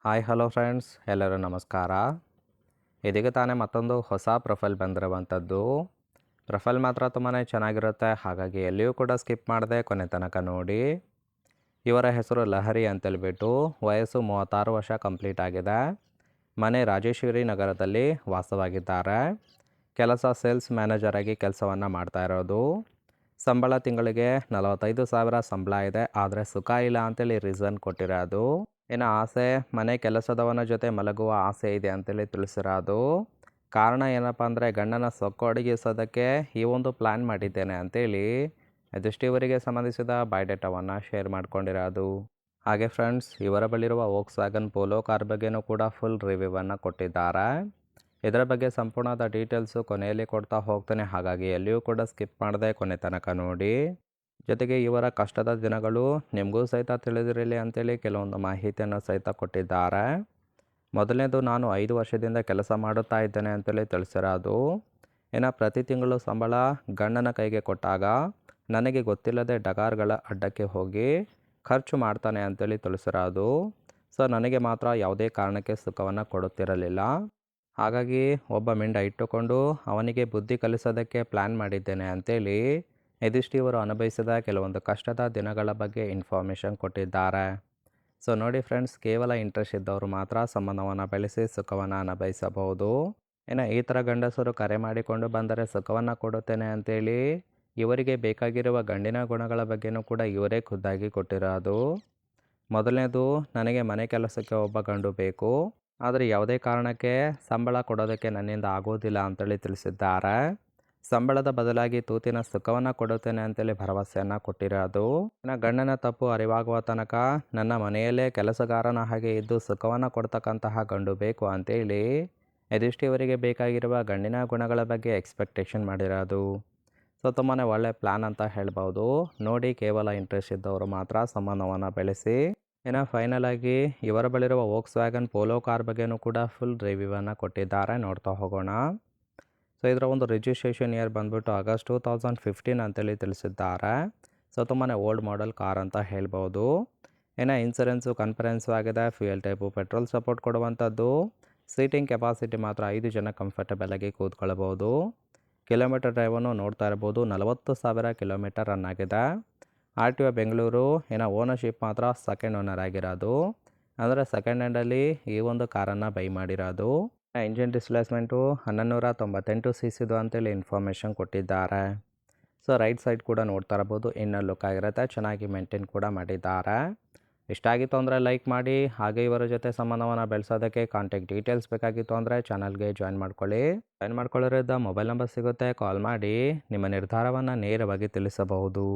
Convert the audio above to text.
Hi hello friends, ಎಲ್ಲರೂ ನಮಸ್ಕಾರ. ಇದೀಗ ತಾನೇ ಮತ್ತೊಂದು ಹೊಸ ಪ್ರೊಫೈಲ್ ಬಂದಿರುವಂಥದ್ದು. ಪ್ರೊಫೈಲ್ ಮಾತ್ರ ತುಂಬಾ ಚೆನ್ನಾಗಿರುತ್ತೆ, ಹಾಗಾಗಿ ಎಲ್ಲಿಯೂ ಕೂಡ ಸ್ಕಿಪ್ ಮಾಡದೆ ಕೊನೆ ತನಕ ನೋಡಿ. ಇವರ ಹೆಸರು ಲಹರಿ ಅಂತೇಳ್ಬಿಟ್ಟು, ವಯಸ್ಸು 36 ವರ್ಷ ಕಂಪ್ಲೀಟ್ ಆಗಿದೆ. ಮನೆ ರಾಜೇಶ್ವರಿ ನಗರದಲ್ಲಿ ವಾಸವಾಗಿದ್ದಾರೆ. ಕೆಲಸ ಸೇಲ್ಸ್ ಮ್ಯಾನೇಜರ್ ಆಗಿ ಕೆಲಸವನ್ನು ಮಾಡ್ತಾ ಇರೋದು. ಸಂಬಳ ತಿಂಗಳಿಗೆ 45,000 ಸಂಬಳ ಇದೆ, ಆದರೆ ಸುಖ ಇಲ್ಲ ಅಂತೇಳಿ ರೀಸನ್ ಕೊಟ್ಟಿರೋದು. ಇನ್ನು ಆಸೆ, ಮನೆ ಕೆಲಸದವನ ಜೊತೆ ಮಲಗುವ ಆಸೆ ಇದೆ ಅಂತೇಳಿ ತಿಳಿಸಿರೋದು. ಕಾರಣ ಏನಪ್ಪ ಅಂದರೆ ಗಂಡನ ಸೊಕ್ಕು ಅಡಗಿಸೋದಕ್ಕೆ ಈ ಒಂದು ಪ್ಲ್ಯಾನ್ ಮಾಡಿದ್ದೇನೆ ಅಂತೇಳಿ ಇದಿಷ್ಟು ಇವರಿಗೆ ಸಂಬಂಧಿಸಿದ ಬಯೋಡೇಟಾವನ್ನು ಶೇರ್ ಮಾಡ್ಕೊಂಡಿರೋದು. ಹಾಗೆ ಫ್ರೆಂಡ್ಸ್, ಇವರ ಬಳಿರುವ ವೋಕ್ಸ್ವ್ಯಾಗನ್ ಪೋಲೋ ಕಾರ್ ಬಗ್ಗೆನೂ ಕೂಡ ಫುಲ್ ರಿವ್ಯೂವನ್ನು ಕೊಟ್ಟಿದ್ದಾರೆ. ಇದರ ಬಗ್ಗೆ ಸಂಪೂರ್ಣದ ಡೀಟೇಲ್ಸು ಕೊನೆಯಲ್ಲಿ ಕೊಡ್ತಾ ಹೋಗ್ತಾನೆ, ಹಾಗಾಗಿ ಎಲ್ಲಿಯೂ ಕೂಡ ಸ್ಕಿಪ್ ಮಾಡದೆ ಕೊನೆ ತನಕ ನೋಡಿ. ಜೊತೆಗೆ ಇವರ ಕಷ್ಟದ ದಿನಗಳು ನಿಮಗೂ ಸಹಿತ ತಿಳಿದಿರಲಿ ಅಂತೇಳಿ ಕೆಲವೊಂದು ಮಾಹಿತಿಯನ್ನು ಸಹಿತ ಕೊಟ್ಟಿದ್ದಾರೆ. ಮೊದಲನೇದು, ನಾನು 5 ವರ್ಷದಿಂದ ಕೆಲಸ ಮಾಡುತ್ತಾ ಇದ್ದೇನೆ ಅಂತೇಳಿ ತಿಳಿಸಿರೋದು. ಇನ್ನು ಪ್ರತಿ ತಿಂಗಳು ಸಂಬಳ ಗಂಡನ ಕೈಗೆ ಕೊಟ್ಟಾಗ ನನಗೆ ಗೊತ್ತಿಲ್ಲದೆ ಡಗಾರ್ಗಳ ಅಡ್ಡಕ್ಕೆ ಹೋಗಿ ಖರ್ಚು ಮಾಡ್ತಾನೆ ಅಂತೇಳಿ ತಿಳಿಸಿರೋದು. ಸೊ ನನಗೆ ಮಾತ್ರ ಯಾವುದೇ ಕಾರಣಕ್ಕೆ ಸುಖವನ್ನು ಕೊಡುತ್ತಿರಲಿಲ್ಲ. ಹಾಗಾಗಿ ಒಬ್ಬ ಮಿಂಡ ಇಟ್ಟುಕೊಂಡು ಅವನಿಗೆ ಬುದ್ಧಿ ಕಲಿಸೋದಕ್ಕೆ ಪ್ಲ್ಯಾನ್ ಮಾಡಿದ್ದೇನೆ ಅಂತೇಳಿ ಇದಿಷ್ಟು ಇವರು ಅನುಭವಿಸಿದ ಕೆಲವೊಂದು ಕಷ್ಟದ ದಿನಗಳ ಬಗ್ಗೆ ಇನ್ಫಾರ್ಮೇಷನ್ ಕೊಟ್ಟಿದ್ದಾರೆ. ಸೊ ನೋಡಿ ಫ್ರೆಂಡ್ಸ್, ಕೇವಲ ಇಂಟ್ರೆಸ್ಟ್ ಇದ್ದವರು ಮಾತ್ರ ಸಂಬಂಧವನ್ನು ಬೆಳೆಸಿ ಸುಖವನ್ನು ಅನುಭವಿಸಬಹುದು. ಇನ್ನು ಈ ಥರ ಗಂಡಸರು ಕರೆ ಮಾಡಿಕೊಂಡು ಬಂದರೆ ಸುಖವನ್ನು ಕೊಡುತ್ತೇನೆ ಅಂತೇಳಿ ಇವರಿಗೆ ಬೇಕಾಗಿರುವ ಗಂಡಿನ ಗುಣಗಳ ಬಗ್ಗೆನೂ ಕೂಡ ಇವರೇ ಖುದ್ದಾಗಿ ಕೊಟ್ಟಿರೋದು. ಮೊದಲನೇದು, ನನಗೆ ಮನೆ ಕೆಲಸಕ್ಕೆ ಒಬ್ಬ ಗಂಡು ಬೇಕು, ಆದರೆ ಯಾವುದೇ ಕಾರಣಕ್ಕೆ ಸಂಬಳ ಕೊಡೋದಕ್ಕೆ ನನ್ನಿಂದ ಆಗೋದಿಲ್ಲ ಅಂತೇಳಿ ತಿಳಿಸಿದ್ದಾರೆ. ಸಂಬಳದ ಬದಲಾಗಿ ತೂತಿನ ಸುಖವನ್ನು ಕೊಡುತ್ತೇನೆ ಅಂತೇಳಿ ಭರವಸೆಯನ್ನು ಕೊಟ್ಟಿರೋದು. ಇನ್ನು ಗಂಡನ ತಪ್ಪು ಅರಿವಾಗುವ ತನಕ ನನ್ನ ಮನೆಯಲ್ಲೇ ಕೆಲಸಗಾರನ ಹಾಗೆ ಇದ್ದು ಸುಖವನ್ನು ಕೊಡ್ತಕ್ಕಂತಹ ಗಂಡು ಬೇಕು ಅಂತೇಳಿ ಇದಿಷ್ಟು ಇವರಿಗೆ ಬೇಕಾಗಿರುವ ಗಂಡಿನ ಗುಣಗಳ ಬಗ್ಗೆ ಎಕ್ಸ್ಪೆಕ್ಟೇಷನ್ ಮಾಡಿರೋದು. ಸೊ ತುಂಬಾ ಒಳ್ಳೆ ಪ್ಲ್ಯಾನ್ ಅಂತ ಹೇಳ್ಬೋದು. ನೋಡಿ, ಕೇವಲ ಇಂಟ್ರೆಸ್ಟ್ ಇದ್ದವರು ಮಾತ್ರ ಸಂಬಂಧವನ್ನು ಬೆಳೆಸಿ. ಇನ್ನು ಫೈನಲ್ ಆಗಿ ಇವರ ಬಳಿರುವ ವೋಕ್ಸ್ವ್ಯಾಗನ್ ಪೋಲೋ ಕಾರ್ ಬಗ್ಗೆನೂ ಕೂಡ ಫುಲ್ ರಿವ್ಯೂವನ್ನು ಕೊಟ್ಟಿದ್ದಾರೆ, ನೋಡ್ತಾ ಹೋಗೋಣ. ಸೊ ಇದರ ಒಂದು ರಿಜಿಸ್ಟ್ರೇಷನ್ ಇಯರ್ ಬಂದ್ಬಿಟ್ಟು ಆಗಸ್ಟ್ 2015 ಅಂತೇಳಿ ತಿಳಿಸಿದ್ದಾರೆ. ಸೊ ತುಂಬಾ ಓಲ್ಡ್ ಮಾಡೆಲ್ ಕಾರ್ ಅಂತ ಹೇಳ್ಬೋದು. ಇನ್ನು ಇನ್ಸೂರೆನ್ಸು ಕನ್ಫರೆನ್ಸು ಆಗಿದೆ. ಫ್ಯೂಯಲ್ ಟೈಪು ಪೆಟ್ರೋಲ್ ಸಪೋರ್ಟ್ ಕೊಡುವಂಥದ್ದು. ಸೀಟಿಂಗ್ ಕೆಪಾಸಿಟಿ ಮಾತ್ರ 5 ಜನ ಕಂಫರ್ಟಬಲ್ ಆಗಿ ಕೂತ್ಕೊಳ್ಬೋದು. ಕಿಲೋಮೀಟರ್ ಡ್ರೈವನ್ನು ನೋಡ್ತಾ ಇರ್ಬೋದು, 40,000 ಕಿಲೋಮೀಟರ್ ರನ್ ಆಗಿದೆ. RTO ಬೆಂಗಳೂರು. ಇನ್ನು ಓನರ್ಶಿಪ್ ಮಾತ್ರ ಸೆಕೆಂಡ್ ಓನರ್ ಆಗಿರೋದು, ಅಂದರೆ ಸೆಕೆಂಡ್ ಹ್ಯಾಂಡಲ್ಲಿ ಈ ಒಂದು ಕಾರನ್ನು ಬೈ ಮಾಡಿರೋದು. ಇಂಜಿನ್ ಡಿಸ್ಪ್ಲೇಸ್ಮೆಂಟು 1198 cc ಅಂತೇಳಿ ಇನ್ಫಾರ್ಮೇಷನ್ ಕೊಟ್ಟಿದ್ದಾರೆ. ಸೊ ರೈಟ್ ಸೈಡ್ ಕೂಡ ನೋಡ್ತಾ ಇರ್ಬೋದು, ಇನ್ನರ್ ಲುಕ್ ಆಗಿರುತ್ತೆ, ಚೆನ್ನಾಗಿ ಮೇಂಟೈನ್ ಕೂಡ ಮಾಡಿದ್ದಾರೆ. ಇಷ್ಟ ಆಗಿತ್ತು ಅಂದರೆ ಲೈಕ್ ಮಾಡಿ. ಹಾಗೆ ಇವರ ಜೊತೆ ಸಂಬಂಧವನ್ನು ಬೆಳೆಸೋದಕ್ಕೆ ಕಾಂಟ್ಯಾಕ್ಟ್ ಡೀಟೇಲ್ಸ್ ಬೇಕಾಗಿತ್ತು ಅಂದರೆ ಚಾನಲ್ಗೆ ಜಾಯಿನ್ ಮಾಡ್ಕೊಳ್ಳೋದ್ರಿಂದ ಮೊಬೈಲ್ ನಂಬರ್ ಸಿಗುತ್ತೆ, ಕಾಲ್ ಮಾಡಿ ನಿಮ್ಮ ನಿರ್ಧಾರವನ್ನು ನೇರವಾಗಿ ತಿಳಿಸಬಹುದು.